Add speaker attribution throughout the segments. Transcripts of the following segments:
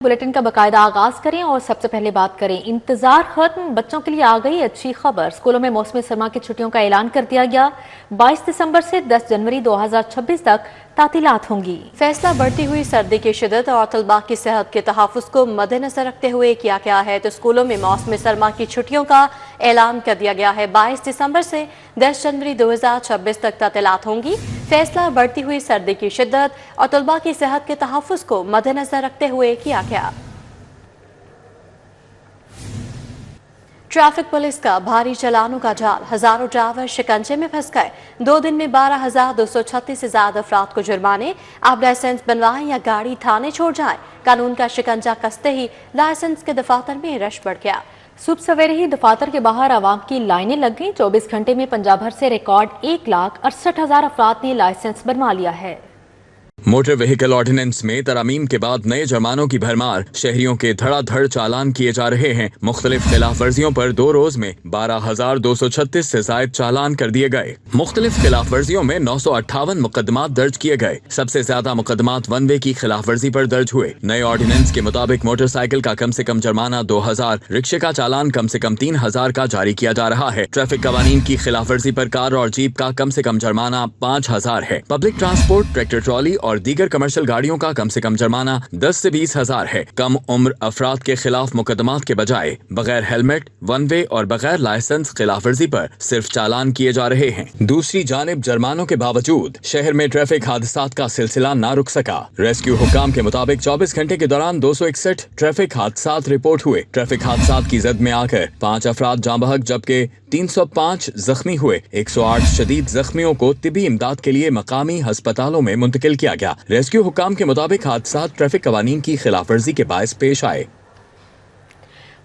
Speaker 1: Bulletin का बाकायदा आगाज करें और सबसे पहले बात करें इंतजार खत्म, बच्चों के लिए आ गई अच्छी खबर। स्कूलों में मौसमी सरमा की छुट्टियों का ऐलान कर दिया गया। 22 दिसंबर से 10 जनवरी 2026 तक तातीलात होंगी।
Speaker 2: फैसला बढ़ती हुई सर्दी की शिद्दत और तलबा की सेहत के तहफ़्फ़ुज़ को मद्देनजर रखते हुए किया गया है, तो स्कूलों में मौसमी सरमा की छुट्टियों का ऐलान कर दिया गया है। 22 दिसंबर से 10 जनवरी 2026 तक तातीलात होंगी। फैसला बढ़ती हुई सर्दी की शिद्दत और तलबा की सेहत के तहफ़्फ़ुज़ को मद्देनजर रखते हुए किया गया। ट्रैफिक पुलिस का भारी चालानों का जाल, हजारों ड्राइवर शिकंजे में फंस गए। 2 दिन में 12,236 से ज्यादा अफराद को जुर्माने। आप लाइसेंस बनवाएं या गाड़ी थाने छोड़ जाएं, कानून का शिकंजा कसते ही लाइसेंस के दफातर में रश बढ़ गया।
Speaker 1: सुबह सवेरे ही दफातर के बाहर आवाम की लाइनें लग गईं। 24 घंटे में पंजाब भर से रिकॉर्ड 1,68,000 अफराद ने लाइसेंस बनवा लिया है।
Speaker 3: मोटर व्हीकल ऑर्डिनेंस में तरमीम के बाद नए जुर्मानों की भरमार, शहरियों के धड़ाधड़ चालान किए जा रहे हैं। मुख्तलिफ खिलाफ वर्जियों पर 2 रोज में 12,236 से जायद चालान कर दिए गए। मुख्तलिफ खिलाफ वर्जियों में 958 मुकदमात दर्ज किए गए। सबसे ज्यादा मुकदमात वन वे की खिलाफ वर्जी पर दर्ज हुए। नए ऑर्डिनेंस के मुताबिक मोटरसाइकिल का कम से कम जुर्माना 2,000, रिक्शे का चालान कम से कम 3,000 का जारी किया जा रहा है। ट्रैफिक कवानीन की खिलाफ वर्जी पर कार और जीप का कम से कम जुर्माना 5,000 है। पब्लिक ट्रांसपोर्ट, ट्रैक्टर ट्रॉली और दीगर कमर्शियल गाड़ियों का कम से कम जुर्माना 10 से 20,000 है। कम उम्र अफराद के खिलाफ मुकदमात के बजाय बगैर हेलमेट, वन वे और बगैर लाइसेंस खिलाफ वर्जी पर सिर्फ चालान किए जा रहे हैं। दूसरी जानिब जुर्मानों के बावजूद शहर में ट्रैफिक हादसात का सिलसिला ना रुक सका। रेस्क्यू हुक्काम के मुताबिक 24 घंटे के दौरान 261 ट्रैफिक हादसात रिपोर्ट हुए। ट्रैफिक हादसात की जद में आकर 5 अफराद जाँ बहक जबकि 305 जख्मी हुए। 108 शदीद जख्मियों को तिबी इमदाद के लिए मकामी अस्पतालों में मुंतकिल किया गया। रेस्क्यू हुक्काम के मुताबिक हादसा ट्रैफिक कवानीन की खिलाफ वर्जी के बायस पेश आए।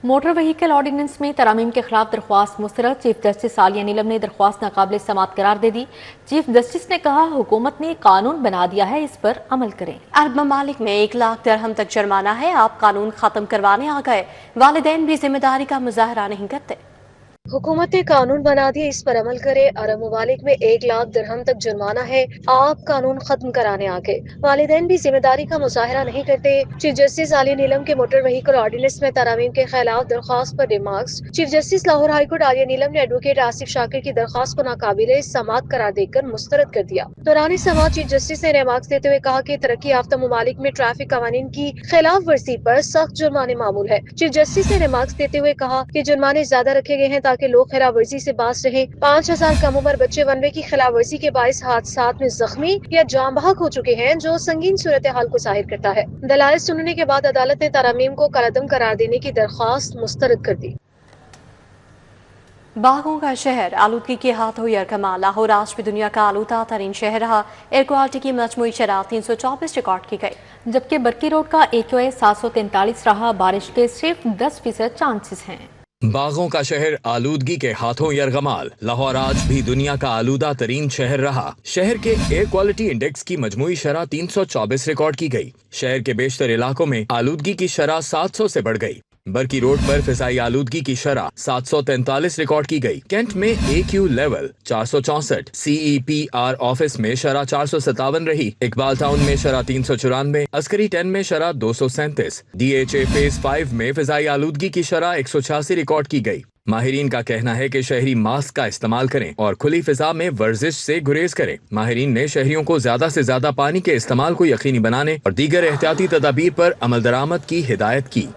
Speaker 1: मोटर व्हीकल ऑर्डिनेंस में तरमीम के खिलाफ दरख्वास्त मुस्तरद। चीफ जस्टिस आलिया नीलम ने दरख्वास्त नाकाबिल समात करार दे दी। चीफ जस्टिस ने कहा, हुकूमत ने कानून बना दिया है, इस पर अमल करें।
Speaker 2: अरब ममालिक में 1 लाख दिरहम तक जुर्माना है। आप कानून खत्म करवाने आ गए, वालिदैन भी जिम्मेदारी का मुजाहरा नहीं करते।
Speaker 4: हुकूमत ने कानून बना दिया, इस पर अमल करे। अरब ममालिक में 1 लाख दिरहम तक जुर्माना है। आप कानून खत्म कराने आ गए, वालिदैन भी जिम्मेदारी का मुजाहरा नहीं करते। चीफ जस्टिस आलिया नीलम के मोटर व्हीकल ऑर्डिनेंस में तरमीम के खिलाफ दरख्वास्त पर remarks. Chief justice Lahore high court Aalia Neelam ने एडवोकेट आसिफ शाकिर की दरख्वास्त को नाकाबिले समात करार देकर मुस्तरद कर दिया। दौरान समात चीफ जस्टिस ने रिमार्क्स देते हुए कहा कि तरक्की याफ्ता ममालिक में ट्रैफिक कवानीन की खिलाफ वर्जी पर सख्त जुर्माने मामूल है। चीफ जस्टिस ने रिमार्क्स देते हुए कहा कि जुर्माने ज्यादा रखे गए हैं ताकि लोग खिलाफ वर्जी से बाज रहे। 5,000 कम उम्र बच्चे वन वे की खिलाफ वर्जी के बायस हादसात में जख्मी या जाँ बहक हो चुके हैं, जो संगीन सूरत हाल को जाहिर करता है। दलाइल सुनने के बाद अदालत ने तरमीम को कलअदम करार देने की दरख्वास्त मुस्तरद कर दी।
Speaker 2: बागों का शहर, आलूदगी के हाथों यरकमा। लाहौर आज भी दुनिया का आलूदा तरीन शहर रहा। एयर क्वालिटी की मजमूई शरह 324 रिकॉर्ड की गई,
Speaker 1: जबकि बरकी रोड का AQI 743 रहा। बारिश के सिर्फ 10% चांसेस हैं।
Speaker 3: बागों का शहर, आलूदगी के हाथों यरगमाल। लाहौर आज भी दुनिया का आलूदा तरीन शहर रहा। शहर के एयर क्वालिटी इंडेक्स की मजमूई शरह 324 रिकॉर्ड की गई। शहर के बेशतर इलाकों में आलूदगी की शरह 700 से बढ़ गई। बरकी रोड पर फिजाई आलूदगी की शरह 743 रिकॉर्ड की गई। कैंट में AQ लेवल 464, CEPR ऑफिस में शरह 457 रही। इकबाल टाउन में शरह 394, अस्करी 10 में शरह 237। DHA फेज 5 में फिजाई आलूदगी की शरह 186 रिकॉर्ड की गई। माहिरीन का कहना है कि शहरी मास्क का इस्तेमाल करें और खुली फिजा में वर्जिश से गुरेज करें। माहिरीन ने शहरियों को ज्यादा से ज्यादा पानी के इस्तेमाल को यकीनी बनाने और दीगर एहतियाती तदाबीर पर अमल दरामद की हिदायत की।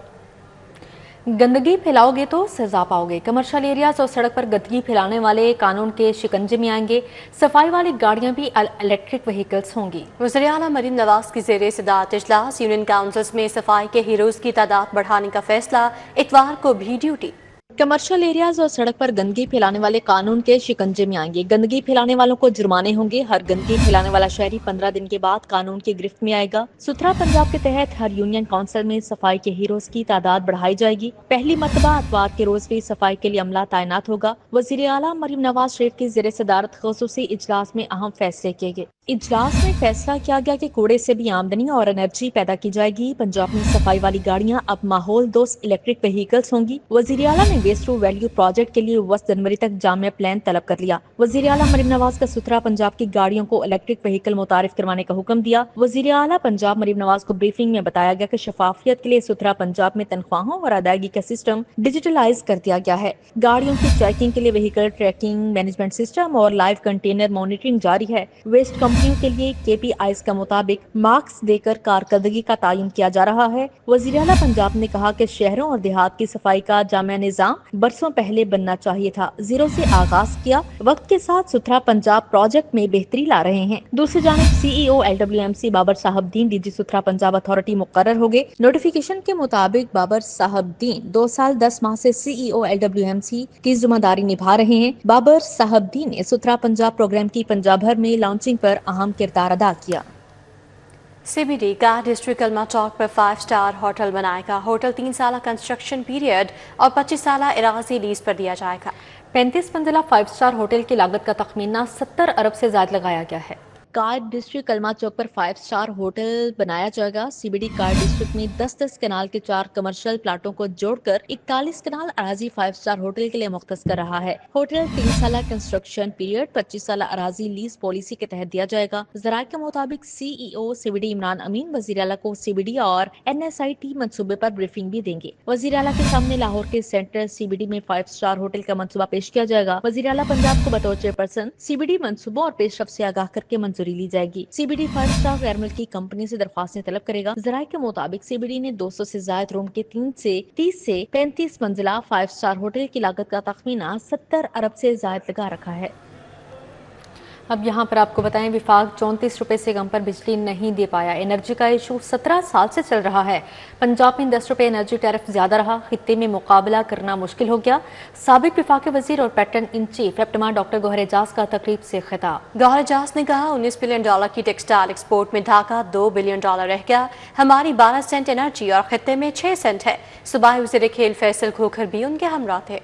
Speaker 1: गंदगी फैलाओगे तो सजा पाओगे। कमर्शियल एरियाज और सड़क पर गंदगी फैलाने वाले कानून के शिकंजे में आएंगे। सफाई वाली गाड़ियां भी इलेक्ट्रिक व्हीकल्स होंगी।
Speaker 2: वज़ीर आला मरीम नवाज की ज़ेरे सदारत इजलास। यूनियन काउंसिल्स में सफाई के हीरोज की तादाद बढ़ाने का फैसला। इतवार को भी ड्यूटी।
Speaker 1: कमर्शियल एरियाज और सड़क पर गंदगी फैलाने वाले कानून के शिकंजे में आएंगे। गंदगी फैलाने वालों को जुर्माने होंगे। हर गंदगी फैलाने वाला शहरी 15 दिन के बाद कानून की गिरफ्त में आएगा। सुथरा पंजाब के तहत हर यूनियन काउंसिल में सफाई के हीरोज की तादाद बढ़ाई जाएगी। पहली मरतबा अतवार के रोज भी सफाई के लिए अमला तैनात होगा। वज़ीर आला मरीम नवाज शरीफ की ज़ेरे सदारत ख़ुसूसी इजलास में अहम फैसले किए गए। इजलास में फैसला किया गया कि कूड़े से भी आमदनी और एनर्जी पैदा की जाएगी। पंजाब में सफाई वाली गाड़ियां अब माहौल दोस्त इलेक्ट्रिक व्हीकल्स होंगी। वज़ीर आला ने वेस्ट टू वैल्यू प्रोजेक्ट के लिए 10 जनवरी तक जामिया प्लान तलब कर लिया। वजीर आला मरीम नवाज का सुथरा पंजाब की गाड़ियों को इलेक्ट्रिक व्हीकल मुतारिफ करवाने का हुक्म दिया। वजीर आला पंजाब मरीम नवाज को ब्रीफिंग में बताया गया कि शफाफियत के लिए सुथरा पंजाब में तनख्वाहों और अदायगी का सिस्टम डिजिटलाइज कर दिया गया है। गाड़ियों की चेकिंग के लिए व्हीकल ट्रैकिंग मैनेजमेंट सिस्टम और लाइव कंटेनर मॉनिटरिंग जारी है। वेस्ट कंपनियों के लिए KPIs का मुताबिक मार्क्स देकर कारकर्दगी का तयन किया जा रहा है। वजीर आला पंजाब ने कहा कि शहरों और देहात की सफाई का जामिया निजाम बरसों पहले बनना चाहिए था। जीरो से आगाज किया, वक्त के साथ सुथरा पंजाब प्रोजेक्ट में बेहतरी ला रहे हैं। दूसरी जानिब CEO LWMC Babar Sahibdin DG सुथरा पंजाब अथॉरिटी मुकर्रर हो गए। नोटिफिकेशन के मुताबिक बाबर साहबदीन 2 साल 10 माह से CEO LWMC की जिम्मेदारी निभा रहे हैं। बाबर साहबदीन ने सुथरा पंजाब प्रोग्राम की पंजाब भर में लॉन्चिंग पर अहम किरदार अदा किया।
Speaker 2: CBD का डिस्ट्रिक्ट कलमा चौक पर 5 स्टार होटल बनाएगा। होटल 3 साल कंस्ट्रक्शन पीरियड और 25 साल इराजी लीज पर दिया जाएगा।
Speaker 1: 35 मंजिला 5 स्टार होटल की लागत का तखमीना 70 अरब से ज्यादा लगाया गया है। कार डिस्ट्रिक्ट कलमा चौक पर 5 स्टार होटल बनाया जाएगा। CBD कार डिस्ट्रिक्ट में 10-10 कनाल के 4 कमर्शियल प्लाटों को जोड़कर 41 कनाल अराजी 5 स्टार होटल के लिए मुख्तस कर रहा है। होटल 3 साल कंस्ट्रक्शन पीरियड 25 साल अराजी लीज पॉलिसी के तहत दिया जाएगा। जराये के मुताबिक CEO CBD इमरान अमीन वजीर आला को CBD और NSIT मंसूबे पर ब्रीफिंग भी देंगे। वजीर आला के सामने लाहौर के सेंटर CBD में 5 स्टार होटल का मंसूबा पेश किया जाएगा। वजीर आला पंजाब को बतौर चेयरपर्सन CBD मंसूबों और पेशरफ से आगाह करके मंजूरी ली जाएगी। CBD 5 स्टार गैर मुल्की कंपनी से दरख्वास्तें तलब करेगा। जराये के मुताबिक CBD ने 200 से ज्यादा रूम के 30 से 35 मंजिला 5 स्टार होटल की लागत का तखमीना 70 अरब से ज्यादा लगा रखा है। अब यहाँ पर आपको बताएं, विफाक 34 रुपए से कम पर बिजली नहीं दे पाया। एनर्जी का इशू 17 साल से चल रहा है। पंजाब में 10 रुपए एनर्जी टैरिफ ज्यादा रहा, खित्ते में मुकाबला करना मुश्किल हो गया। साबिक विफाकी वजीर और patron in chief lieutenant doctor Gohar Ejaz का तकरीब से खिताब।
Speaker 2: गौहर एजाज ने कहा, $19 बिलियन की टेक्सटाइल एक्सपोर्ट में ढाका $2 बिलियन रह गया। हमारी 12 सेंट एनर्जी और खित्ते में 6 सेंट है। सूबाई वजीर खेल फैसल खोखर भी उनके हमरा थे।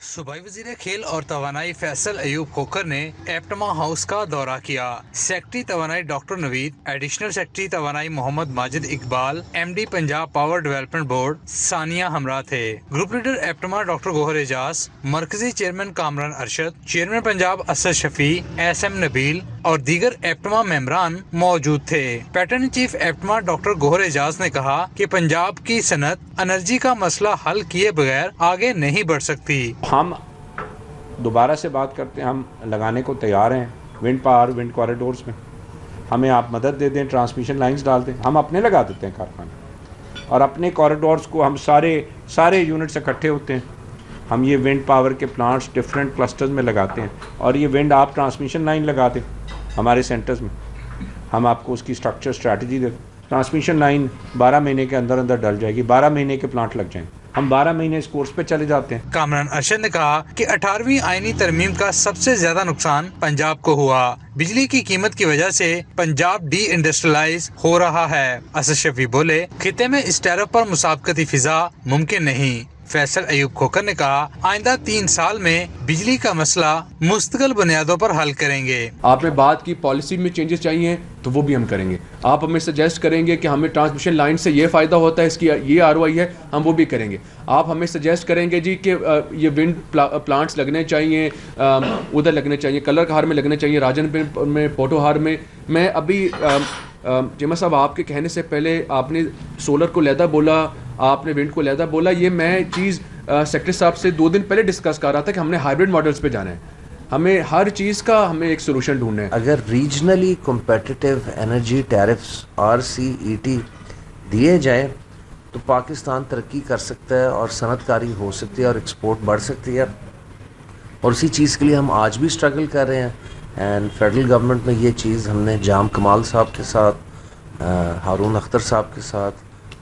Speaker 5: सूबाई वजीर खेल और तवानाई फैसल अयूब खोखर ने एप्टमा हाउस का दौरा किया। सेक्रेटरी तवानाई डॉक्टर नवीद, एडिशनल सेक्रेटरी तवानाई Mohammad Majid Iqbal, MD Punjab power development board सानिया हमरा थे। Group leader APTMA doctor Gohar Ejaz, मरकजी chairman Kamran Arshad, chairman Punjab Asad Shafi, SM Nabeel और दीगर एप्टमा मेंबरान मौजूद थे। Patron chief APTMA doctor Gohar Ejaz ने कहा कि पंजाब की सनत एनर्जी का मसला हल किए बगैर आगे नहीं बढ़ सकती।
Speaker 6: हम दोबारा से बात करते हैं, हम लगाने को तैयार हैं विंड पावर, विंड कॉरिडोर्स में। हमें आप मदद दे दें, ट्रांसमिशन लाइंस डाल दें, हम अपने लगा देते हैं कारखाने और अपने कॉरिडोर्स को हम सारे यूनिट्स इकट्ठे होते हैं। हम ये विंड पावर के प्लांट्स डिफरेंट क्लस्टर्स में लगाते हैं और ये विंड आप ट्रांसमिशन लाइन लगा दें हमारे सेंटर्स में, हम आपको उसकी स्ट्रक्चर स्ट्रैटेजी दें। ट्रांसमिशन लाइन 12 महीने के अंदर अंदर डल जाएगी, 12 महीने के प्लांट लग जाएंगे। हम 12 महीने इस कोर्स पे चले जाते हैं।
Speaker 5: कामरान अरशद ने कहा कि 18वीं आईनी तरमीम का सबसे ज्यादा नुकसान पंजाब को हुआ। बिजली की कीमत की वजह से पंजाब डी इंडस्ट्रियलाइज हो रहा है। असद शफी बोले, खिते में इस टैरिफ पर मुसाबकती फिजा मुमकिन नहीं। फैसल अयूब खोखर ने कहा, आइंदा 3 साल में बिजली का मसला मुस्तकिल बुनियादों पर हल करेंगे।
Speaker 7: आपने बात की पॉलिसी में चेंजेस चाहिए तो वो भी हम करेंगे। आप हमें सजेस्ट करेंगे कि हमें ट्रांसमिशन लाइन से ये फ़ायदा होता है, इसकी ये ROI है, हम वो भी करेंगे। आप हमें सजेस्ट करेंगे जी कि ये विंड प्लांट्स लगने चाहिए, उधर लगने चाहिए, कलर कहार में लगने चाहिए, राजन में, पोटोहार में। मैं अभी जिमा साहब आपके कहने से पहले आपने सोलर को लहदा बोला, आपने विंड को लहदा बोला, ये मैं चीज़ सेक्रेटरी साहब से 2 दिन पहले डिस्कस कर रहा था कि हमने हाइब्रिड मॉडल्स पे जाना है। हमें हर चीज़ का हमें एक सोल्यूशन ढूंढना है।
Speaker 8: अगर regionally competitive energy tariffs RCET दिए जाए तो पाकिस्तान तरक्की कर सकता है और सनतकारी हो सकती है और एक्सपोर्ट बढ़ सकती है। और उसी चीज़ के लिए हम आज भी स्ट्रगल कर रहे हैं। एंड फेडरल गवर्नमेंट में ये चीज़ हमने जाम कमाल साहब के साथ, हारून अख्तर साहब के साथ,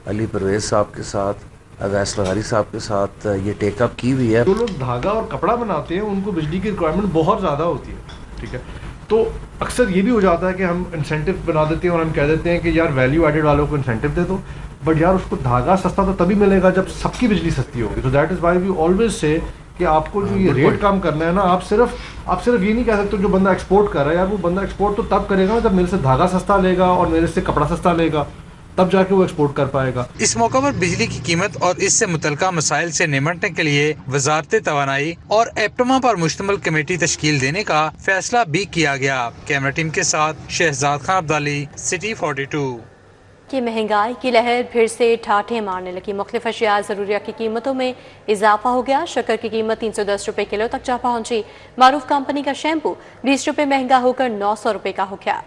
Speaker 8: अली परवेज़ साहब के साथ, अवैस लगारी साहब के साथ ये टेकअप की हुई है।
Speaker 9: जो लोग धागा और कपड़ा बनाते हैं उनको बिजली की रिक्वायरमेंट बहुत ज़्यादा होती है, ठीक है। तो अक्सर ये भी हो जाता है कि हम इंसेंटिव बना देते हैं और हम कह देते हैं कि यार वैल्यू एडेड वालों को इंसेंटिव दे दो, बट यार उसको धागा सस्ता तो तभी मिलेगा जब सबकी बिजली सस्ती होगी। तो that is why we always say कि आपको जो ये रेट काम करना है ना, आप सिर्फ ये नहीं कह सकते जो बंदा एक्सपोर्ट कर रहा है यार वो बंदा एक्सपोर्ट तो तब करेगा ना जब मेरे से धागा सस्ता लेगा और मेरे से कपड़ा सस्ता लेगा। तब जाके वो एक्सपोर्ट कर पाएगा।
Speaker 5: इस मौका पर बिजली की कीमत और इससे मुतल्लिका मसाइल से निपटने के लिए वजारत तवानाई और एप्टमा पर मुश्तमिल कमेटी तश्कील देने का फैसला भी किया गया। कैमरा टीम के साथ शहजाद खान अब्दाली, सिटी 42।
Speaker 2: कि महंगाई की लहर फिर से ठाठे मारने लगी। मुख्तलिफ अशिया ज़रूरिया की कीमतों में इजाफा हो गया। शक्कर की कीमत 310 रुपये किलो तक जा पहुंची। मारूफ कंपनी का शैम्पू 20 रुपये महंगा होकर 900 रुपये का हो गया,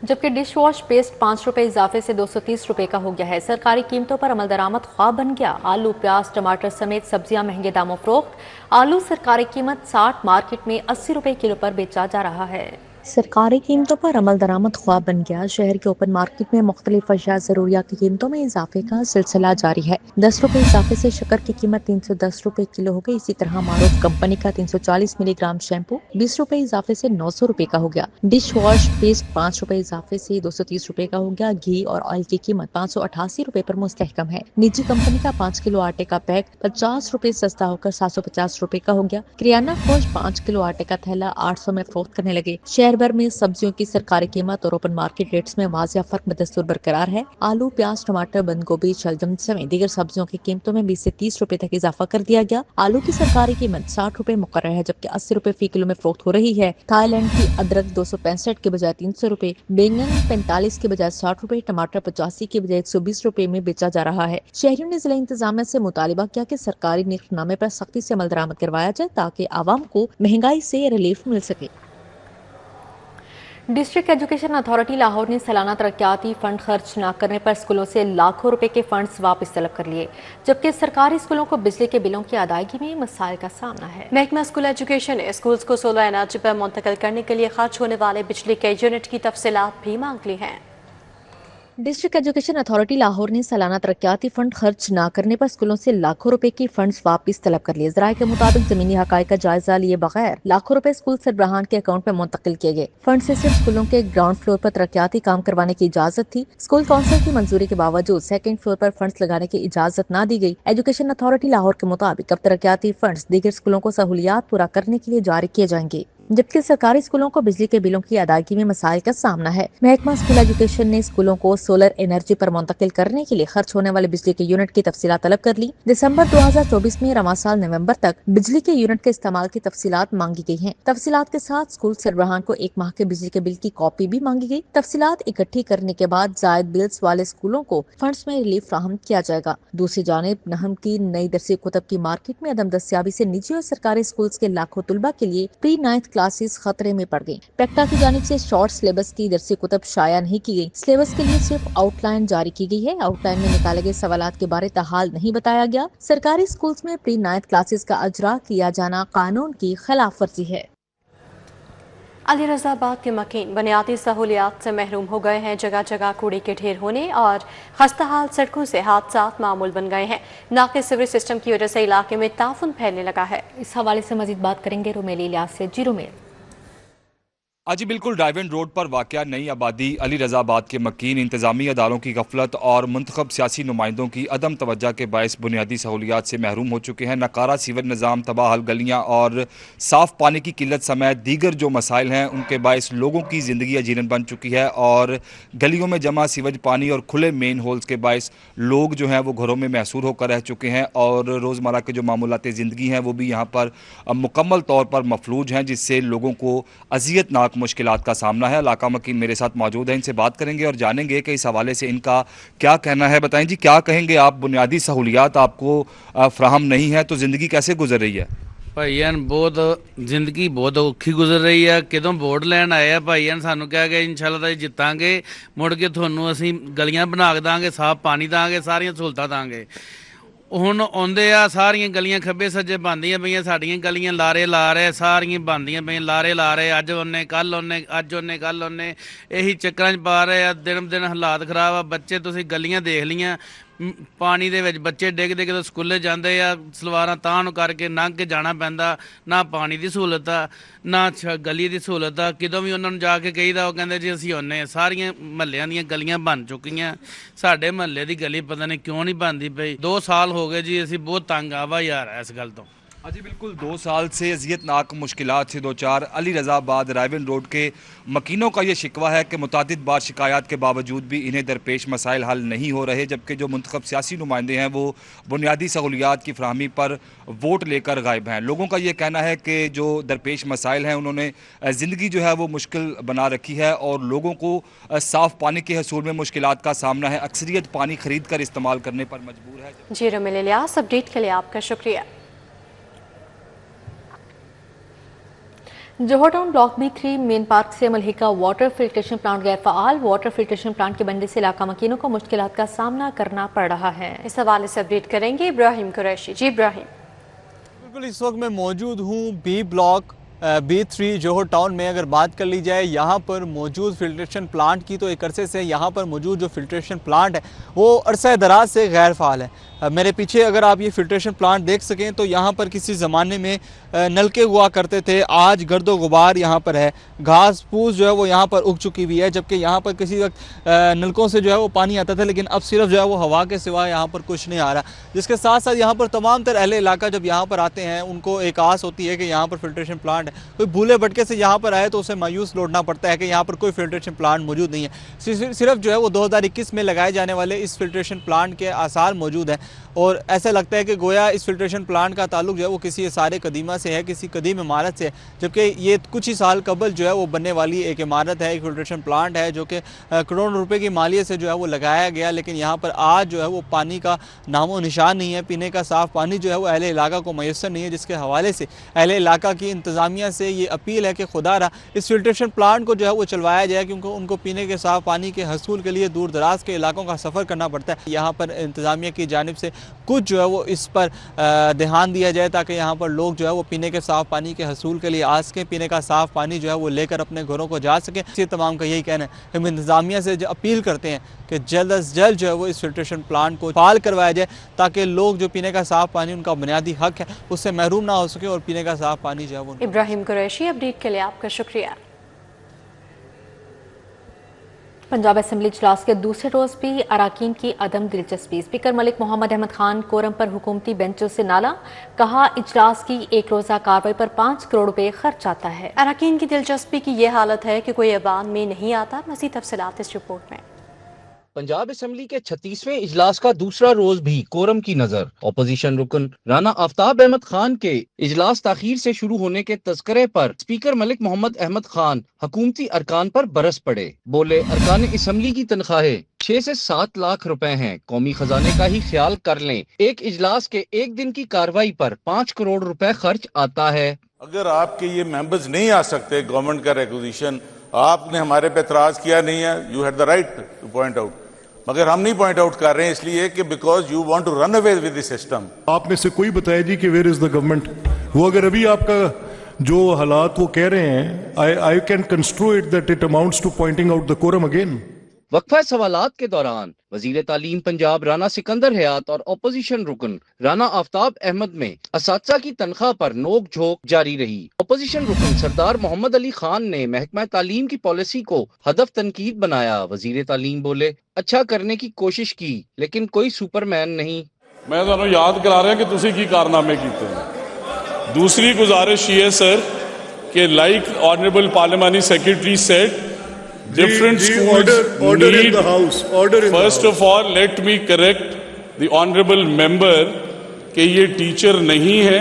Speaker 2: जबकि डिश वॉश पेस्ट 5 रुपये इजाफे से 230 रुपये का हो गया है। सरकारी कीमतों पर अमल दरामद ख्वाब बन गया। आलू, प्याज, टमाटर समेत सब्जियां महंगे दामों फरोख्त। आलू सरकारी कीमत 60, मार्केट में 80 रुपये किलो पर बेचा जा रहा है। सरकारी कीमतों पर अमल दरामद ख्वाब बन गया। शहर के ओपन मार्केट में मुख्तलिफ अशिया ज़रूरिया की कीमतों में इजाफे का सिलसिला जारी है। 10 रुपये इजाफे से शक्कर की कीमत 310 रुपये किलो हो गई। इसी तरह मारूफ कंपनी का 340 मिलीग्राम शैम्पू 20 रुपये इजाफे से 900 रुपये का हो गया। डिश वॉश पेस्ट 5 रुपये इजाफे से 230 रुपये का हो गया। घी और ऑयल की कीमत 588 रुपये पर मुस्तहकम है। निजी कंपनी का 5 किलो आटे का पैक 50 रुपये सस्ता होकर 750 रुपये का हो गया। किराना फरोश 5 किलो आटे का थैला 800 में फरोख्त करने लगे। शहर भर में सब्जियों की सरकारी कीमत और ओपन मार्केट रेट्स में वाजिया फर्क बदस्तूर बरकरार है। आलू, प्याज, टमाटर, बंद गोभी, शलजम समेत दीगर सब्जियों की कीमतों में 20 से 30 रुपए तक इजाफा कर दिया गया। आलू की सरकारी कीमत 60 रुपए मुकर्रर है, जबकि 80 रुपए फी किलो में फरोख्त हो रही है। थाईलैंड की अदरक 265 के बजाय 300 रुपए, बैंगन 45 के बजाय 60 रुपए, टमाटर 85 के बजाय 120 रुपए में बेचा जा रहा है। शहरियों ने जिला इंतजामिया से मुतालिबा किया कि सरकारी निर्खनामे पर सख्ती से अमल दरामद करवाया जाए ताकि आवाम को महंगाई से रिलीफ मिल सके। डिस्ट्रिक्ट एजुकेशन अथॉरिटी लाहौर ने सालाना तरक्याती फंड खर्च न करने पर स्कूलों से लाखों रुपए के फंड्स वापस तलब कर लिए, जबकि सरकारी स्कूलों को बिजली के बिलों की अदायगी में मसाइल का सामना है। महकमा स्कूल एजुकेशन ने स्कूल्स को सोलर एनर्जी पर मुंतकिल करने के लिए खर्च होने वाले बिजली के यूनिट की तफसीलात भी मांग ली हैं। डिस्ट्रिक्ट एजुकेशन अथॉरिटी लाहौर ने सालाना तरक्याती फंड खर्च न करने पर स्कूलों से लाखों रुपए की फंड्स वापस तलब कर लिए। ज़राए के मुताबिक जमीनी हकाइक का जायजा लिए बगैर लाखों रुपए स्कूल सरबराहान के अकाउंट में मुंतकिल किए गए। फंड से सिर्फ स्कूलों के ग्राउंड फ्लोर पर तरक्याती काम करवाने की इजाजत थी। स्कूल काउंसिल की मंजूरी के बावजूद सेकंड फ्लोर पर फंड्स लगाने की इजाजत न दी गई। एजुकेशन अथॉरिटी लाहौर के मुताबिक अब तरक्याती फंड्स दीगर स्कूलों को सहूलियात पूरा करने के लिए जारी किए जाएंगे, जबकि सरकारी स्कूलों को बिजली के बिलों की अदायगी में मसाइल का सामना है। महकमा स्कूल एजुकेशन ने स्कूलों को सोलर एनर्जी पर मुंतकिल करने के लिए खर्च होने वाले बिजली के यूनिट की तफसीलात तलब कर ली। दिसंबर 2024 में रवा साल नवंबर तक बिजली के यूनिट के इस्तेमाल की तफसीलात मांगी गई हैं। तफसीलात के साथ स्कूल सरबराहान को 1 माह के बिजली के बिल की कॉपी भी मांगी गई। तफसीलात इकट्ठी करने के बाद जायद बिल्स वाले स्कूलों को फंड्स में रिलीफ फ्राहम किया जाएगा। दूसरी जानिब नहम की नई दरसी कुतब की मार्केट में अदम दस्तियाबी से निजी और सरकारी स्कूल के लाखों तुलबा के लिए प्री 9th क्लासेस खतरे में पड़ गई। पेक्टा की जानिब से शॉर्ट सिलेबस की दरसी कुतब शाया नहीं की गई। सिलेबस के लिए सिर्फ आउटलाइन जारी की गई है। आउटलाइन में निकाले गए सवालात के बारे ताहाल नहीं बताया गया। सरकारी स्कूल्स में प्री 9th क्लासेस का अजरा किया जाना कानून की खिलाफ वर्जी है। अली रज़ाबाद के मकीन बुनियादी सहूलियात से महरूम हो गए हैं। जगह जगह कूड़े के ढेर होने और खस्ता हाल सड़कों से हादसात मामूल बन गए हैं। नाक़िस सीवरेज सिस्टम की वजह से इलाके में ताफुन फैलने लगा है। इस हवाले से मजीद बात करेंगे रुमेली इलियास से। जी रुमेल।
Speaker 10: जी बिल्कुल, ड्राइविंग रोड पर वाक़या नई आबादी अली रज़ाबाद के मकीन इंतज़ामी अदालों की गफलत और मुंतखब सियासी नुमाइंदों की अदम तवज्जो के बायस बुनियादी सहूलियात से महरूम हो चुके हैं। नकारा सीवर निज़ाम, तबाहल गलियाँ और साफ़ पानी की किल्लत समेत दीगर जो मसाइल हैं उनके बायस लोगों की ज़िंदगी अजीरन बन चुकी है और गलियों में जमा सीवज पानी और खुले मेन होल्स के बायस लोग जो हैं वो घरों में महसूर होकर रह चुके हैं और रोज़मर्रा के जो मामूलात ज़िंदगी हैं वो भी यहाँ पर मुकम्मल तौर पर मफलूज हैं, जिससे लोगों को अज़ियतनाक मुश्किलात का सामना है। इलाका मकीन मेरे साथ मौजूद हैं, इनसे बात करेंगे और जानेंगे कि इस हवाले से इनका क्या कहना है। बताएं जी, क्या कहेंगे आप? बुनियादी सहूलियात आपको फ्राहम नहीं है तो ज़िंदगी कैसे गुजर रही है?
Speaker 11: भाईयान बहुत जिंदगी बहुत औखी गुजर रही है। कितों वोट लैन आए आ भाईयान, सानू कहा गया इंशाअल्लाह तां जितांगे, मुड़ के तुहानू असीं गलियां बना के दांगे, साफ पानी दांगे, सारियां सहूलतां दांगे। ਹੁਣ ਆਉਂਦੇ ਆ ਸਾਰੀਆਂ ਗਲੀਆਂ ਖੱਬੇ ਸੱਜੇ ਬਣਦੀਆਂ ਪਈਆਂ, ਸਾਡੀਆਂ ਗਲੀਆਂ ਲਾਰੇ ਲਾ ਰਹੇ, ਸਾਰੀਆਂ ਬਣਦੀਆਂ ਪਈਆਂ, ਲਾਰੇ ਲਾ ਰਹੇ, ਅੱਜ ਉਹਨੇ ਕੱਲ ਉਹਨੇ, ਅੱਜ ਉਹਨੇ ਕੱਲ ਉਹਨੇ, ਇਹੀ ਚੱਕਰਾਂ 'ਚ ਪਾ ਰਹੇ ਆ। ਦਿਨ ਦਿਨ ਹਾਲਾਤ ਖਰਾਬ ਆ। ਬੱਚੇ ਤੁਸੀਂ ਗਲੀਆਂ ਦੇਖ ਲੀਆਂ, ਪਾਣੀ ਦੇ ਵਿੱਚ ਬੱਚੇ ਡਿੱਗਦੇ ਜਦੋਂ ਸਕੂਲੇ ਜਾਂਦੇ ਆ, ਸਲਵਾਰਾਂ ਤਾਂ ਨੂੰ ਕਰਕੇ ਲੰਘ ਕੇ ਜਾਣਾ ਪੈਂਦਾ। ਨਾ ਪਾਣੀ ਦੀ ਸਹੂਲਤ ਆ, ਨਾ ਗਲੀ ਦੀ ਸਹੂਲਤ ਆ। ਕਿਦੋਂ ਵੀ ਉਹਨਾਂ ਨੂੰ ਜਾ ਕੇ ਕਹੀਦਾ, ਉਹ ਕਹਿੰਦੇ ਜੀ ਅਸੀਂ ਆਉਂਦੇ ਹਾਂ। ਸਾਰੀਆਂ ਮਹੱਲਿਆਂ ਦੀਆਂ ਗਲੀਆਂ ਬਣ ਚੁੱਕੀਆਂ। ਸਾਡੇ ਮਹੱਲੇ ਦੀ ਗਲੀ ਪਤਾ ਨਹੀਂ ਕਿਉਂ ਨਹੀਂ ਬਣਦੀ ਪਈ। 2 ਸਾਲ ਹੋ ਗਏ ਜੀ, ਅਸੀਂ ਬਹੁਤ ਤੰਗ ਆ ਵਾ ਯਾਰ ਇਸ ਗੱਲ ਤੋਂ।
Speaker 10: जी बिल्कुल 2 साल से अजियतनाक मुश्किलात से दो चार अली रज़ा आबाद रायवन रोड के मकीनों का ये शिकवा है कि मुतादिद बार शिकायत के बावजूद भी इन्हें दरपेश मसाइल हल नहीं हो रहे, जबकि जो मुंतखब सियासी नुमाइंदे हैं वो बुनियादी सहूलियात की फराहमी पर वोट लेकर गायब हैं। लोगों का ये कहना है कि जो दरपेश मसाइल हैं उन्होंने ज़िंदगी जो है वो मुश्किल बना रखी है और लोगों को साफ़ पानी के हसूल में मुश्किलात का सामना है। अक्सरियत पानी खरीद कर इस्तेमाल करने पर मजबूर है।
Speaker 2: जी रमील इलियास, अपडेट के लिए आपका शुक्रिया। Johar town block B3 main park से मलहिका वाटर फिल्ट्रेशन प्लांट गैर फ़ाल। वाटर फिल्ट्रेशन प्लांट के बनने से इलाका मकीनों को मुश्किलात का सामना करना पड़ रहा है। इस हवाले से अपडेट करेंगे इब्राहिम कुरैशी। जी इब्राहिम।
Speaker 12: बिल्कुल, इस वक्त मैं मौजूद हूँ B ब्लॉक B3 जोहर टाउन में। अगर बात कर ली जाए यहाँ पर मौजूद फिल्ट्रेशन प्लांट की, तो एक अरसे से यहाँ पर मौजूद जो फिल्ट्रेशन प्लांट है वो अरसा दराज से गैर फ़ाल है। मेरे पीछे अगर आप ये फिल्ट्रेशन प्लांट देख सकें तो यहाँ पर किसी ज़माने में नलके हुआ करते थे, आज गर्दो गुबार यहाँ पर है, घास फूस जो है वो यहाँ पर उग चुकी हुई है। जबकि यहाँ पर किसी वक्त नलकों से जो है वो पानी आता था, लेकिन अब सिर्फ जो है वो हवा के सिवा यहाँ पर कुछ नहीं आ रहा। जिसके साथ साथ यहाँ पर तमाम तर अहले इलाका जब यहाँ पर आते हैं उनको एक आस होती है कि यहाँ पर फिल्ट्रेशन प्लांट है। कोई भूले भटके से यहाँ पर आए तो उसे मायूस लौटना पड़ता है कि यहाँ पर कोई फिल्ट्रेशन प्लांट मौजूद नहीं है। सिर्फ जो है वो 2021 में लगाए जाने वाले इस फिल्ट्रेशन प्लांट के आसार मौजूद हैं और ऐसा लगता है कि गोया इस फिल्ट्रेशन प्लांट का ताल्लुक जो है वो किसी सारे कदीमा से है, किसी कदीम इमारत से है। जबकि ये कुछ ही साल कबल जो है वो बनने वाली एक इमारत है, एक फिल्ट्रेशन प्लांट है जो कि करोड़ों रुपए की मालियत से जो है वो लगाया गया। लेकिन यहाँ पर आज जो है वो पानी का नामो निशान नहीं है, पीने का साफ़ पानी जो है वो अहले इलाका को मैसर नहीं है। जिसके हवाले से अहले इलाका की इंतज़ामिया से ये अपील है कि खुदा रहा इस फिल्ट्रेशन प्लांट को जो है वो चलवाया जाए, क्योंकि उनको पीने के साफ़ पानी के हसूल के लिए दूर दराज के इलाकों का सफ़र करना पड़ता है। यहाँ पर इंतज़ामिया की जानिब से कुछ जो है वो इस पर ध्यान दिया जाए ताकि यहाँ पर लोग जो है वो पीने के साफ़ पानी के हसूल के लिए आ सकें, पीने का साफ़ पानी जो है वो लेकर अपने घरों को जा सकें। इसी तमाम का यही कहना है। हम इंतज़ामिया से अपील करते हैं कि जल्द अज जल्द जो है वो इस फिल्ट्रेशन प्लांट को फाल करवाया जाए ताकि लोग जो पीने का साफ़ पानी उनका बुनियादी हक है उससे महरूम ना हो सके और पीने का साफ़ पानी जो है वो।
Speaker 2: इब्राहिम कुरैशी, अपडेट के लिए आपका शुक्रिया। पंजाब असेंबली इजलास के दूसरे रोज भी अराकीन की अदम दिलचस्पी। स्पीकर मलिक मोहम्मद अहमद खान कोरम पर हुकूमती बेंचों से नाला, कहा इजलास की एक रोजा कार्रवाई पर 5 करोड़ रुपए खर्च आता है। अराकीन की दिलचस्पी की यह हालत है कि कोई ऐवान में नहीं आता। मज़ीद तफसीलात इस रिपोर्ट में।
Speaker 13: पंजाब असेंबली के 36वें इजलास का दूसरा रोज भी कोरम की नजर अपोजिशन रुकन राना आफ्ताब अहमद खान के इजलास ताखीर से शुरू होने के तस्करे पर स्पीकर मलिक मोहम्मद अहमद खान हुकूमती अरकान पर बरस पड़े। बोले, अरकान असेंबली की तनख्वाहें 6 से 7 लाख रुपए हैं, कौमी खजाने का ही ख्याल कर लें, एक इजलास के एक दिन की कार्रवाई पर 5 करोड़ रुपए खर्च आता है।
Speaker 14: अगर आपके ये मेंबर्स नहीं आ सकते गवर्नमेंट का रिक्विजिशन, आपने हमारे पे एतराज किया नहीं है, you had the right two point out, मगर हम नहीं पॉइंट आउट कर रहे हैं इसलिए कि because you want to run away with the system.
Speaker 9: आप में से कोई बताए जी कि वेयर इज द गवर्नमेंट। वो अगर अभी आपका जो हालात वो कह रहे हैं, I can construe it that it amounts to pointing out the quorum again.
Speaker 13: वक्फा सवालात के दौरान वजीर तालीम पंजाब राना सिकंदर हयात और अपोजिशन रुकन राना आफ्ताब अहमद में असातिज़ा की तनख्वाह पर नोक झोंक जारी रही। अपोजिशन रुकन सरदार मोहम्मद अली खान ने महकमा तालीम की पॉलिसी को हदफ तनकीद बनाया। वजीर तालीम बोले, अच्छा करने की कोशिश की लेकिन कोई सुपरमैन नहीं।
Speaker 14: मैं तुहानू याद करा रहा कि तुसी की कारनामे कीते। दूसरी गुजारिश ये सर कि like honourable parliamentary secretary said, different schools
Speaker 9: order
Speaker 14: need,
Speaker 9: in the house, order in
Speaker 14: first
Speaker 9: the
Speaker 14: of all let me correct the honorable member कि ये टीचर नहीं है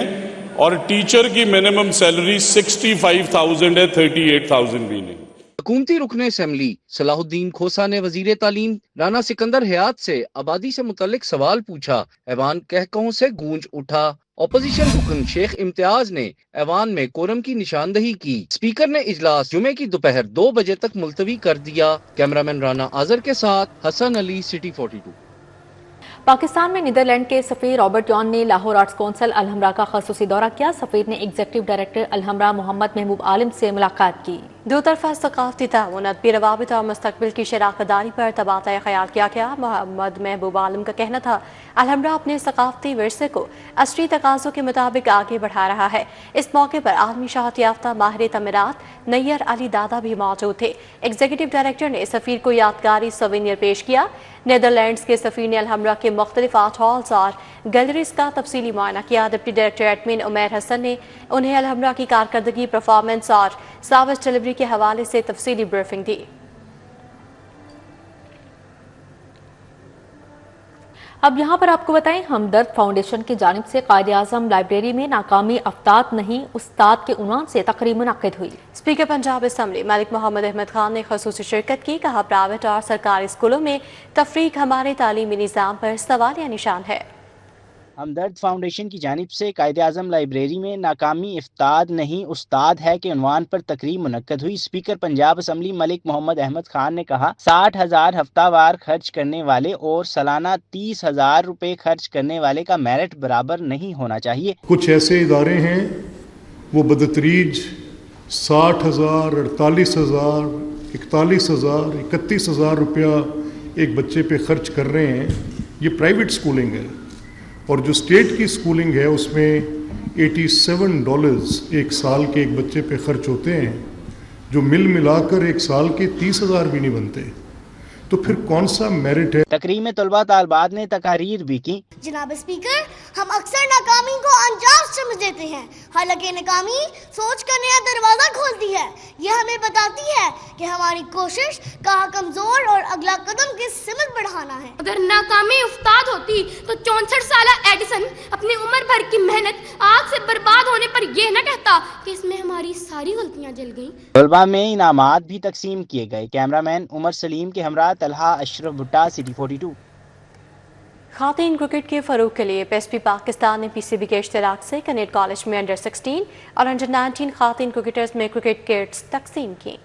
Speaker 14: और टीचर की मिनिमम सैलरी 65,000 है, 38,000 भी नहीं।
Speaker 13: हुकूमती रुकने असेंबली सलाहुद्दीन खोसा ने वजीर तालीम राना सिकंदर हयात से आबादी से मुतल्लिक सवाल पूछा। ऐवान कहकहों से गूंज उठा। अपोजिशन रुकन शेख इम्तियाज ने ऐवान में कोरम की निशानदही की। स्पीकर ने इजलास जुमे की दोपहर 2 बजे तक मुलतवी कर दिया। कैमरामैन राना आजर के साथ हसन अली, सिटी 42।
Speaker 1: पाकिस्तान में नीदरलैंड के सफीर रॉबर्ट जॉन ने लाहौर आर्ट्स कौंसिल अलहमरा का खसूसी दौरा किया। सफीर ने एग्जीक्यूटिव डायरेक्टर अलहमरा मोहम्मद महबूब आलिम से मुलाकात की।
Speaker 2: दो तरफा सकाफती ताउन, अदबी रवाबित और मुस्तकबिल की शराकतदारी पर तबादला ख्याल किया गया। मोहम्मद महबूब आलिम का कहना था अलहमरा अपने सकाफती विरसे को असरी तकाज़ों के मुताबिक आगे बढ़ा रहा है। इस मौके पर आलमी शहरत याफ्ता माहिर तमीरात नैयर अली दादा भी मौजूद थे। एग्जीक्यूटिव डायरेक्टर ने सफीर को यादगारी सोवेनियर पेश किया। नीदरलैंड्स के सफीर ने अलहमरा के मुख्तलिफ आर्ट हॉल्स और گیلریز کا تفصیلی معائنہ کیا۔ ڈپٹی ڈائریکٹر ایڈمن عمیر حسن نے انہیں الحمرا کی کارکردگی، پرفارمنس اور سروس ڈلیوری کے حوالے سے تفصیلی بریفنگ دی۔
Speaker 1: اب یہاں پر آپ کو بتائیں، ہمدرد فاؤنڈیشن کی جانب سے قائد اعظم لائبریری میں ناکامی افتاد نہیں استاد کے عنوان سے تقریب منعقد ہوئی۔
Speaker 2: اسپیکر پنجاب اسمبلی ملک محمد احمد خان نے خصوصی شرکت کی۔ کہا پرائیویٹ اور سرکاری اسکولوں میں تفریق ہمارے تعلیمی نظام پر سوالیہ نشان ہے۔
Speaker 15: ہمدرد فاؤنڈیشن کی جانب سے قائد اعظم لائبریری میں ناکامی افتاد نہیں استاد ہے کے عنوان پر تقریب منعقد ہوئی۔ اسپیکر پنجاب اسمبلی ملک محمد احمد خان نے کہا 60,000 ہفتہ وار خرچ کرنے والے اور سالانہ 30,000 روپے خرچ کرنے والے کا میرٹ برابر نہیں ہونا چاہیے۔
Speaker 16: کچھ ایسے ادارے ہیں وہ بدتریج 60,000، 48,000، 41,000، 31,000 روپیہ ایک بچے پہ خرچ کر رہے ہیں۔ یہ پرائیویٹ اسکولنگ ہے، اور جو اسٹیٹ کی اسکولنگ ہے اس میں $87 ایک سال کے ایک بچے پہ خرچ ہوتے ہیں، جو ملا کر ایک سال کے 30,000 بھی نہیں بنتے، تو پھر کون سا میرٹ ہے؟
Speaker 15: تقریب میں طلباء طالبات نے تقاریر بھی کی۔
Speaker 17: جناب اسپیکر، ہم اکثر ناکامی کو انجام سمجھ لیتے ہیں، حالانکہ ناکامی سوچ کا نیا دروازہ کھولتی ہے۔ یہ ہمیں بتاتی ہے کہ ہماری کوشش کہاں کمزور اور اگلا قدم کس سمت بڑھانا ہے۔
Speaker 18: اگر ناکامی افتاد ہوتی تو 64 سالہ ایڈیسن اپنی عمر بھر کی محنت آگ سے برباد ہونے پر یہ نہ کہتا کہ اس میں ہماری ساری غلطیاں جل گئیں۔
Speaker 15: طلباء میں انعامات بھی تقسیم کیے گئے۔ کیمرہ مین عمر سلیم کے ہمراہ طلحہ اشرف بھٹا، سٹی 42۔
Speaker 2: خواتین کرکٹ کے فروغ کے لیے ایس پی پاکستان نے پی سی بی کے اشتراک سے کنیٹ کالج میں انڈر 16 اور انڈر 19 خواتین کرکٹرز میں کرکٹ کٹس تقسیم کی۔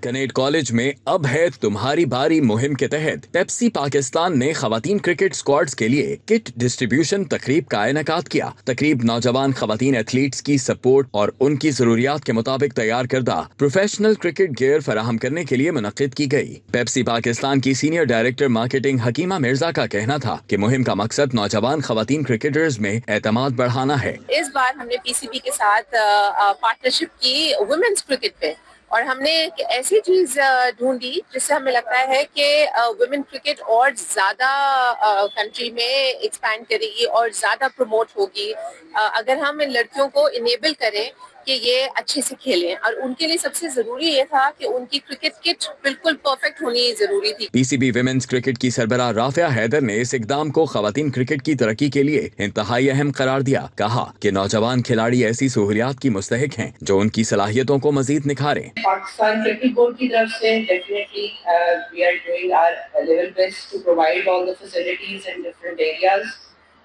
Speaker 3: کنیٹ کالج میں اب ہے تمہاری باری مہم کے تحت پیپسی پاکستان نے خواتین کرکٹ اسکواڈز کے لیے کٹ ڈسٹریبیوشن تقریب کا انعقاد کیا۔ تقریب نوجوان خواتین ایتھلیٹس کی سپورٹ اور ان کی ضروریات کے مطابق تیار کردہ پروفیشنل کرکٹ گیئر فراہم کرنے کے لیے منعقد کی گئی۔ پیپسی پاکستان کی سینئر ڈائریکٹر مارکیٹنگ حکیمہ مرزا کا کہنا تھا کہ مہم کا مقصد نوجوان خواتین کرکٹرز میں اعتماد بڑھانا ہے۔
Speaker 19: اس بار ہم نے پی سی بی کے ساتھ پارٹنرشپ کی ویمنز کرکٹ پہ، اور ہم نے ایک ایسی چیز ڈھونڈی جس سے ہمیں لگتا ہے کہ ویمن کرکٹ اور زیادہ کنٹری میں ایکسپینڈ کرے گی اور زیادہ پروموٹ ہوگی اگر ہم ان لڑکیوں کو انیبل کریں کہ یہ اچھے سے کھیلیں۔ اور ان کے لیے سب سے ضروری یہ تھا کہ ان کی کرکٹ کٹ بالکل پرفیکٹ ہونی ضروری تھی۔
Speaker 3: پی سی بی ویمنز کرکٹ کی سربراہ رافعہ حیدر نے اس اقدام کو خواتین کرکٹ کی ترقی کے لیے انتہائی اہم قرار دیا۔ کہا کہ نوجوان کھلاڑی ایسی سہولیات کی مستحق ہیں جو ان کی صلاحیتوں کو مزید نکھاریں۔
Speaker 19: پاکستان کرکٹ بورڈ کی طرف سے definitely we are doing our level best to provide all the facilities in different areas,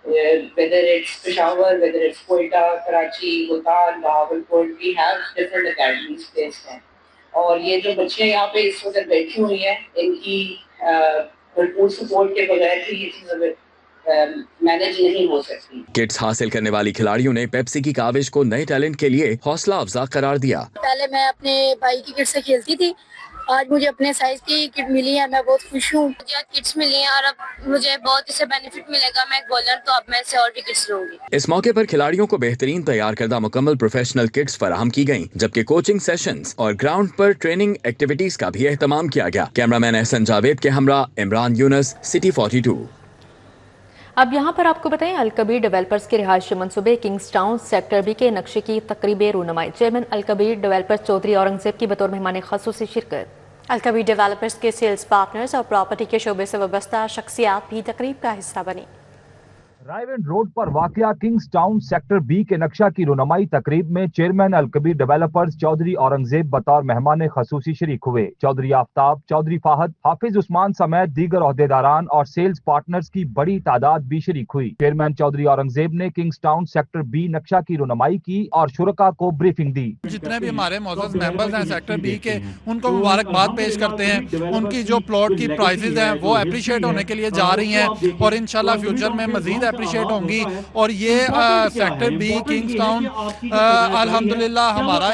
Speaker 19: whether it's Peshawar, whether it's Quetta, Karachi, Multan, Bahawalpur, we have different academies placed ہیں، اور یہ جو بچے یہاں پہ اس وقت بیٹھی ہوئی ہیں ان کی بھرپور سپورٹ کے بغیر بھی یہ چیزیں مینج نہیں ہو سکتی۔
Speaker 3: کٹس حاصل کرنے والی کھلاڑیوں نے پیپسی کی کاوش کو نئے ٹیلنٹ کے لیے حوصلہ افزا قرار دیا۔
Speaker 18: پہلے میں اپنے بھائی کی کٹ سے کھیلتی تھی، آج مجھے اپنے سائز کی کٹ ملی ہے، میں بہت خوش ہوں۔ مجھے کٹس ملی ہیں اور اب مجھے بہت اس سے بینیفٹ ملے گا، میں ایک بالر تو اب میں اس سے اور بھی کٹس لوں گی۔
Speaker 3: اس موقع پر کھلاڑیوں کو بہترین تیار کردہ مکمل پروفیشنل کٹس فراہم کی گئیں، جبکہ کوچنگ سیشنز اور گراؤنڈ پر ٹریننگ ایکٹیویٹیز کا بھی اہتمام کیا گیا۔ کیمرہ مین احسن جاوید کے ہمراہ عمران یونس، سٹی 42۔
Speaker 1: اب یہاں پر آپ کو بتائیں، الکبیر ڈیولپرز کے رہائشی منصوبے کنگز ٹاؤن سیکٹر بی کے نقشے کی تقریب رونمائی۔ چیئرمین الکبیر ڈیولپرز چودھری اورنگزیب کی بطور مہمان خصوصی شرکت۔
Speaker 2: الکبیر ڈیولپرز کے سیلز پارٹنرز اور پراپرٹی کے شعبے سے وابستہ شخصیات بھی تقریب کا حصہ بنی۔
Speaker 20: رائیون روڈ پر واقع کنگز ٹاؤن سیکٹر بی کے نقشہ کی رونمائی تقریب میں چیئرمین الکبیر ڈیولپرز چودھری اورنگزیب بطور مہمان خصوصی شریک ہوئے۔ چودھری آفتاب، چودھری فہد، حافظ عثمان سمیت دیگر عہدیداران اور سیلز پارٹنرز کی بڑی تعداد بھی شریک ہوئی۔ چیئرمین چودھری اورنگزیب نے کنگز ٹاؤن سیکٹر بی نقشہ کی رونمائی کی اور شرکاء کو بریفنگ دی۔
Speaker 21: جتنے بھی ہمارے معزز ممبرز ہیں سیکٹر بی کے، ان کو مبارکباد پیش کرتے ہیں۔ ان کی جو پلاٹ کی پرائزز ہیں وہ اپریشیٹ ہونے کے لیے جا رہی ہیں اور انشاءاللہ فیوچر میں مزید اپریشیٹ ہوں گی۔ اور یہ سیکٹر بی کنگز ٹاؤن الحمدللہ ہمارا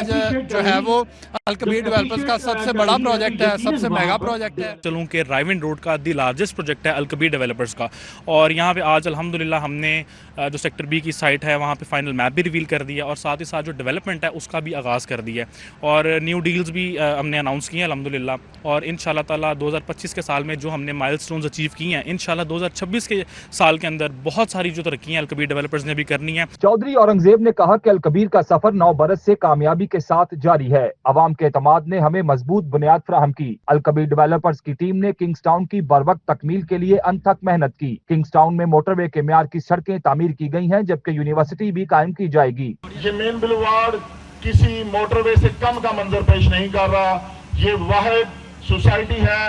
Speaker 21: جو ہے وہ الکبیر ڈیولپرز کا سب سے بڑا پروجیکٹ ہے، سب سے میگا پروجیکٹ ہے۔
Speaker 22: چلوں کہ رائیون روڈ کا دی لارجسٹ پروجیکٹ ہے الکبیر ڈیولپرز کا، اور یہاں پہ آج الحمدللہ ہم نے جو سیکٹر بی کی سائٹ ہے وہاں پہ فائنل میپ بھی ریویل کر دیا اور ساتھ ہی ساتھ جو ڈیولپمنٹ ہے اس کا بھی آغاز کر دیا ہے، اور نیو ڈیلز بھی ہم نے اناؤنس کی ہیں الحمدللہ۔ اور انشاءاللہ تعالیٰ 2025 کے سال میں جو ہم نے مائل سٹونز اچیو کی ہیں، انشاءاللہ 2026 کے سال کے اندر بہت बहुत सारी जो तरक्कियां अलकबीर डेवलपर्स ने भी करनी है।
Speaker 20: चौधरी औरंगजेब ने कहा कि अलकबीर का सफर 9 बरस से कामयाबी के साथ जारी है। अवाम के एतमाद ने हमें मजबूत बुनियाद फराहम की। अलकबीर डेवलपर्स की टीम ने किंग्सटाउन की बरवक्त तकमील के लिए अनथक मेहनत की। किंग्सटाउन में मोटरवे के म्यार की सड़कें तामीर की गई हैं, जबकि यूनिवर्सिटी भी कायम की जाएगी।
Speaker 4: ये मेन बुलवार्ड किसी मोटरवे से कम का मंजर पेश नहीं कर रहा। ये वाहिद सोसाइटी है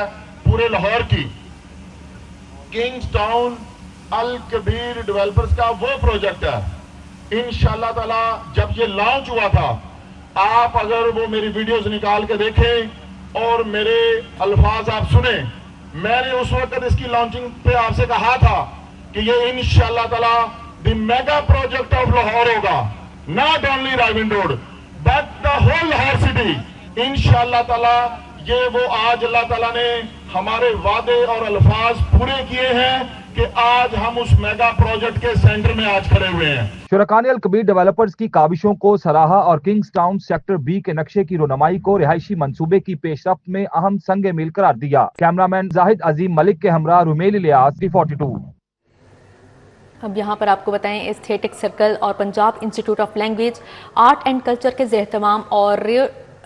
Speaker 4: पूरे लाहौर की। किंग्सटाउन अल कबीर डेवलपर्स का वो प्रोजेक्ट है। इंशाल्लाह ताला जब ये लॉन्च हुआ था, आप अगर वो मेरी वीडियोस निकाल के देखें और मेरे अल्फाज आप सुने, मैंने उस वक्त इसकी लॉन्चिंग पे आपसे कहा था कि ये इंशाल्लाह ताला the mega project of Lahore होगा। Not only Raiwind road but the whole Lahore city. इंशाल्लाह ताला ये वो आज अल्लाह ताला ने हमारे वादे और अल्फाज पूरे किए हैं कि आज हम उस मेगा प्रोजेक्ट के सेंटर में आज खड़े हुए हैं।
Speaker 20: शुरकान अलकबीर डेवलपर्स की काविशों को सराहा और किंग्सटाउन सेक्टर बी के नक्शे की रोनमाई को रिहायशी मंसूबे की पेशरफ्त में अहम संग मील करार दिया। कैमरामैन जाहिद अजीम मलिक के हमरा रुमेल इलियास, T42।
Speaker 1: अब यहाँ पर आपको बताएं, एस्थेटिक सर्कल और Punjab institute of language, art and culture के ज़ेर-ए-तमाम और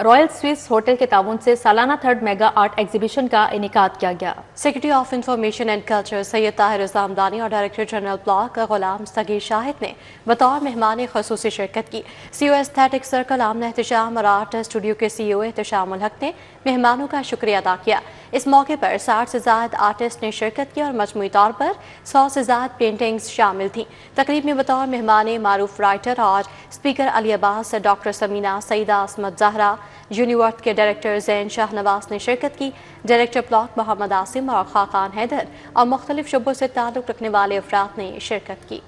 Speaker 1: रॉयल स्विस होटल के ताउन से सालाना 3rd मेगा आर्ट एग्जीबिशन का इनेकाद किया गया।
Speaker 2: Secretary of information and culture Syed Tahir Islamdani और डायरेक्टर जनरल ब्लॉक गुलाम सगीर शाहिद ने बतौर मेहमान खसूसी शिरकत की। CEO aesthetic circle Amna Ehtesham और आर्ट स्टूडियो के CEO एहतशाम उल हक ने मेहमानों का शुक्रिया अदा किया। इस मौके पर 60 से ज़्यादा आर्टिस्ट ने शिरकत की और मजमूई तौर पर 100 से ज़्यादा पेंटिंग्स शामिल थीं। तकरीब में बतौर मेहमान मारूफ राइटर और स्पीकर अली अब्बास, डॉक्टर समीना, सईदा असमत ज़हरा, यूनिवर्थ के डायरेक्टर जैन शाहनवाज ने शिरकत की। डायरेक्टर ब्लॉक मोहम्मद आसिम और खाकान हैदर और मुख्तलिफ शुबों से ताल्लुक़ रखने वाले अफराद ने शिरकत की।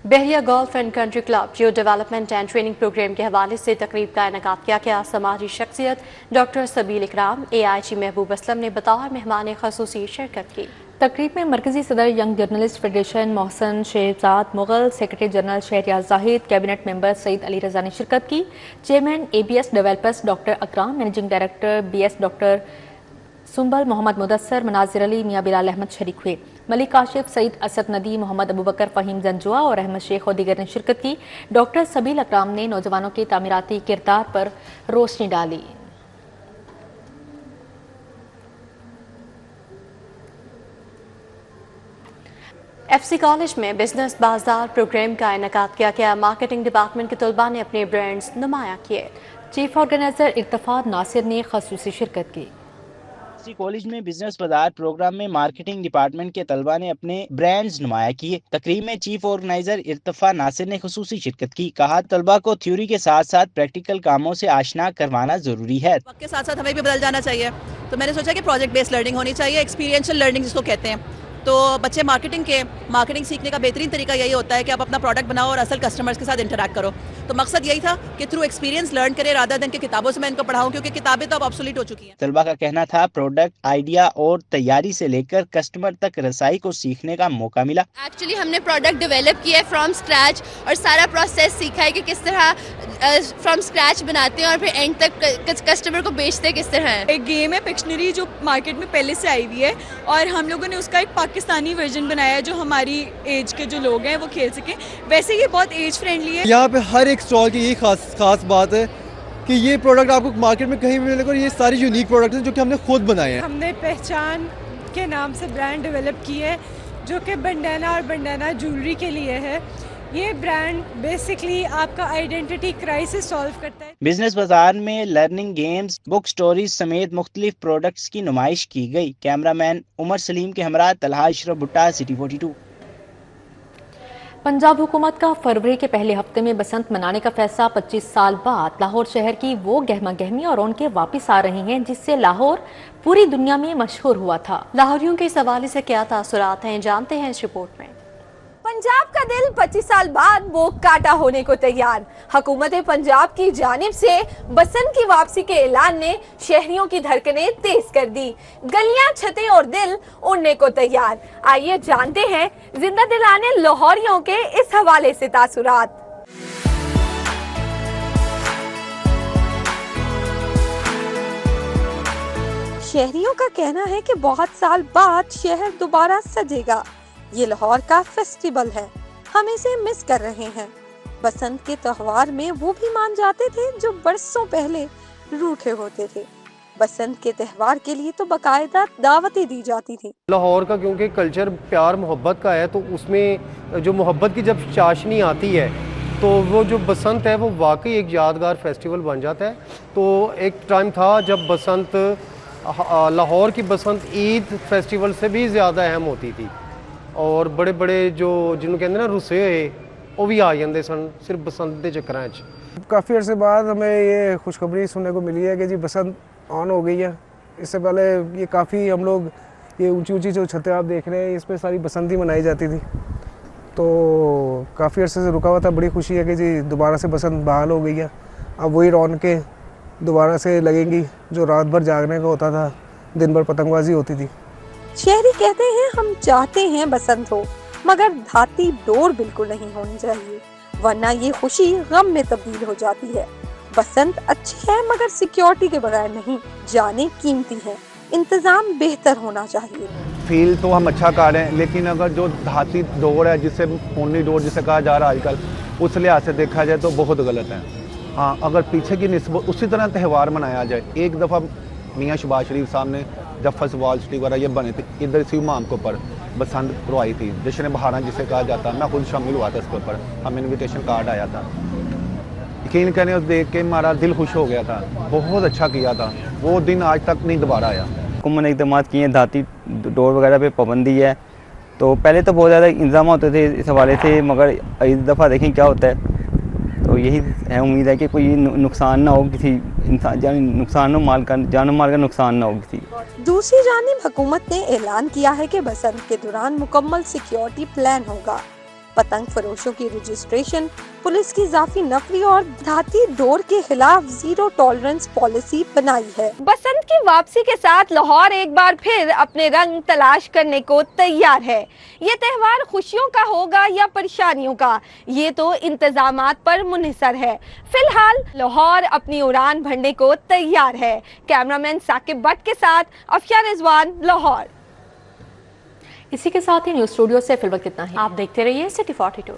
Speaker 2: Bahria golf and country club Geo development and training programme के हवाले से तकरीब का इनेकाद किया गया। समाजी शख्सियत डॉक्टर सबील इकराम, AIG महबूब असलम ने बतौर मेहमान खसूसी शिरकत की।
Speaker 1: तकरीब में मरकजी सदर young journalist federation Mohsin Shahzad Mughal, secretary general Shehryar Zahid, cabinet member Saeed Ali Raza ने शिरकत की। Chairman ABS developers doctor Akram, managing director BS doctor Sumbal, Mohammad Mudassar, Manazir Ali, Mian Bilal Ahmed शरीक हुए। मलिक आशिफ, सईद असद नदी, मोहम्मद अबू बकर, फ़हीम जंजुआ और अहमद शेख और दीगर ने शिरकत की। डॉक्टर सबील अकराम ने नौजवानों के तामीराती किरदार पर रोशनी डाली।
Speaker 2: FC कॉलेज में बिजनेस बाजार प्रोग्राम का इनेकाद किया गया। मार्केटिंग डिपार्टमेंट के तलबा ने अपने ब्रांड्स नुमाया किए। चीफ ऑर्गेनाइजर इर्तफाद नासिर ने खसूसी शिरकत की।
Speaker 15: कॉलेज में बिजनेस बाजार प्रोग्राम में मार्केटिंग डिपार्टमेंट के तलबा ने अपने ब्रांड्स नुमाया किए। तकरीब में चीफ ऑर्गेनाइजर इर्तफा नासिर ने खुसूसी शिरकत की। कहा, तलबा को थ्योरी के साथ साथ प्रैक्टिकल कामों से आशना करवाना जरूरी है।
Speaker 6: वक्त के साथ साथ हमें भी बदल जाना चाहिए, तो मैंने सोचा कि प्रोजेक्ट बेस्ड लर्निंग होनी चाहिए, एक्सपीरियंशियल लर्निंग जिसको कहते हैं। तो बच्चे मार्केटिंग सीखने का बेहतरीन तरीका यही होता है कि आप अपना प्रोडक्ट बनाओ और असल कस्टमर्स के साथ इंटरैक्ट करो। तो मकसद यही था कि थ्रू एक्सपीरियंस लर्न करें रादर देन कि किताबों से मैं इनको पढ़ाऊं, क्योंकि किताबें तो अब ऑब्सोलीट हो चुकी हैं।
Speaker 15: तलबा का कहना था, प्रोडक्ट आइडिया और तैयारी से लेकर कस्टमर तक रसाई को सीखने का मौका मिला।
Speaker 23: एक्चुअली हमने प्रोडक्ट डेवलप किया है फ्रॉम स्क्रैच और सारा प्रोसेस सीखा है कि किस तरह फ्रॉम स्क्रैच बनाते हैं और फिर एंड तक कस्टमर को बेचते हैं किस तरह है।
Speaker 24: एक गेम है पिक्शनरी जो मार्केट में पहले से आई हुई है और हम लोगों ने उसका एक पाकिस्तानी वर्जन बनाया है जो हमारी एज के जो लोग हैं वो खेल सकें। वैसे ये बहुत एज फ्रेंडली है।
Speaker 25: यहाँ पे हर एक स्टॉल की यही खास बात है कि ये प्रोडक्ट आपको मार्केट में कहीं भी मिलेगा और ये सारी यूनिक प्रोडक्ट हैं जो कि हमने खुद बनाए हैं।
Speaker 24: हमने पहचान के नाम से ब्रांड डेवलप की है जो कि बंडाना और बंडाना ज्वेलरी के लिए है। ये ब्रांड बेसिकली आपका आइडेंटिटी क्राइसिस सॉल्व करता है।
Speaker 15: बिजनेस बाजार में लर्निंग गेम्स, बुक स्टोरीज समेत मुख्तलिफ प्रोडक्ट्स की नुमाइश की गई। कैमरामैन उमर सलीम के हमरा तलहा अशरफ भुट्टा, City42।
Speaker 1: पंजाब हुकूमत का फरवरी के पहले हफ्ते में बसंत मनाने का फैसला 25 साल बाद लाहौर शहर की वो गहमा गहमी और उनके वापस आ रही हैं जिससे लाहौर पूरी दुनिया में मशहूर हुआ था।
Speaker 2: लाहौरियों के इस हवाले से क्या तासुरात हैं, जानते हैं इस रिपोर्ट में।
Speaker 26: पंजाब का दिल 25 साल बाद वो काटा होने को तैयार। हुकूमत पंजाब की जानिब से बसंत की वापसी के ऐलान ने शहरियों की धड़कनें तेज कर दी। गलियां, छतें और दिल उड़ने को तैयार। आइए जानते हैं जिंदा दिलाने लाहौरियों के इस हवाले से तासुरात। شہریوں کا کہنا ہے کہ بہت سال بعد شہر دوبارہ سجے گا. یہ لاہور کا فیسٹیول ہے, ہم اسے مس کر رہے ہیں. بسنت کے تہوار میں وہ بھی مان جاتے تھے جو برسوں پہلے روٹھے ہوتے تھے. بسنت کے تہوار کے لیے تو باقاعدہ دعوتیں دی جاتی تھیں.
Speaker 5: لاہور کا کیونکہ کلچر پیار محبت کا ہے, تو اس میں جو محبت کی جب چاشنی آتی ہے تو وہ جو بسنت ہے وہ واقعی ایک یادگار فیسٹیول بن جاتا ہے. تو ایک ٹائم تھا جب بسنت لاہور کی بسنت عید فیسٹیول سے بھی زیادہ اہم ہوتی تھی, اور بڑے بڑے جو جنہوں کہتے ہیں نا رسے ہوئے وہ بھی آ جاندے سن صرف بسنت کے چکراں وچ.
Speaker 7: کافی عرصے بعد ہمیں یہ خوشخبری سننے کو ملی ہے کہ جی بسنت آن ہو گئی ہے. اس سے پہلے یہ کافی ہم لوگ یہ اونچی اونچی جو چھتیں آپ دیکھ رہے ہیں اس پہ ساری بسنتی منائی جاتی تھی, تو کافی عرصے سے رکا ہوا تھا. بڑی خوشی ہے کہ جی دوبارہ سے بسنت بحال ہو گئی ہے. اب وہی رونقیں دوبارہ سے لگیں گی جو رات بھر جاگنے کا ہوتا تھا, دن بھر پتنگ بازی ہوتی تھی.
Speaker 26: شہری کہتے ہیں ہم چاہتے ہیں بسنت ہو, مگر دھاتی ڈور بالکل نہیں ہونی چاہیے, ورنہ یہ خوشی غم میں تبدیل ہو جاتی ہے. بسنت اچھی ہے مگر سیکیورٹی کے بغیر نہیں. جانیں قیمتی ہے, انتظام بہتر ہونا چاہیے.
Speaker 8: فیل تو ہم اچھا کر رہے ہیں, لیکن اگر جو دھاتی ڈور ہے جسے اونی ڈور جسے کہا جا رہا ہے آج کل, اس لحاظ سے دیکھا جائے تو بہت غلط ہے. ہاں اگر پیچھے کی نسبت اسی طرح تہوار منایا جائے. ایک دفعہ میاں شہباز شریف صاحب نے جب فرسٹ وال سٹی وغیرہ یہ بنے تھے ادھر اسی مام کے اوپر بسنت کروائی تھی, جشن بہاراں جسے کہا جاتا ہے. میں خود شامل ہوا تھا اس کے اوپر, ہمیں انویٹیشن کارڈ آیا تھا. یقین کریں اس دیکھ کے ہمارا دل خوش ہو گیا تھا, بہت اچھا کیا تھا. وہ دن آج تک نہیں دوبارہ آیا.
Speaker 10: حکومت نے اقدامات کیے ہیں, دھاتی ڈور وغیرہ پہ پابندی ہے. تو پہلے تو بہت زیادہ انتظامات ہوتے تھے اس حوالے سے, مگر اس دفعہ دیکھیں کیا ہوتا ہے. تو یہی ہے, امید ہے کہ کوئی نقصان نہ ہو, کسی انسان نقصان جان و مال کا نقصان نہ ہو کسی.
Speaker 26: دوسری جانب حکومت نے اعلان کیا ہے کہ بسنت کے دوران مکمل سیکیورٹی پلان ہوگا. پتنگ فروشوں کی رجسٹریشن, پولیس کی اضافی نفری اور دھاتی ڈور کے خلاف زیرو ٹالرنس پالیسی بنائی ہے. بسنت کی واپسی کے ساتھ لاہور ایک بار پھر اپنے رنگ تلاش کرنے کو تیار ہے. یہ تہوار خوشیوں کا ہوگا یا پریشانیوں کا, یہ تو انتظامات پر منحصر ہے. فی الحال لاہور اپنی اڑان بھرنے کو تیار ہے. کیمرامین ثاقب بٹ کے ساتھ افشا رضوان, لاہور.
Speaker 2: اسی کے ساتھ ہی نیوز اسٹوڈیو سے فی الوقت اتنا ہی. آپ دیکھتے رہیے سٹی 42.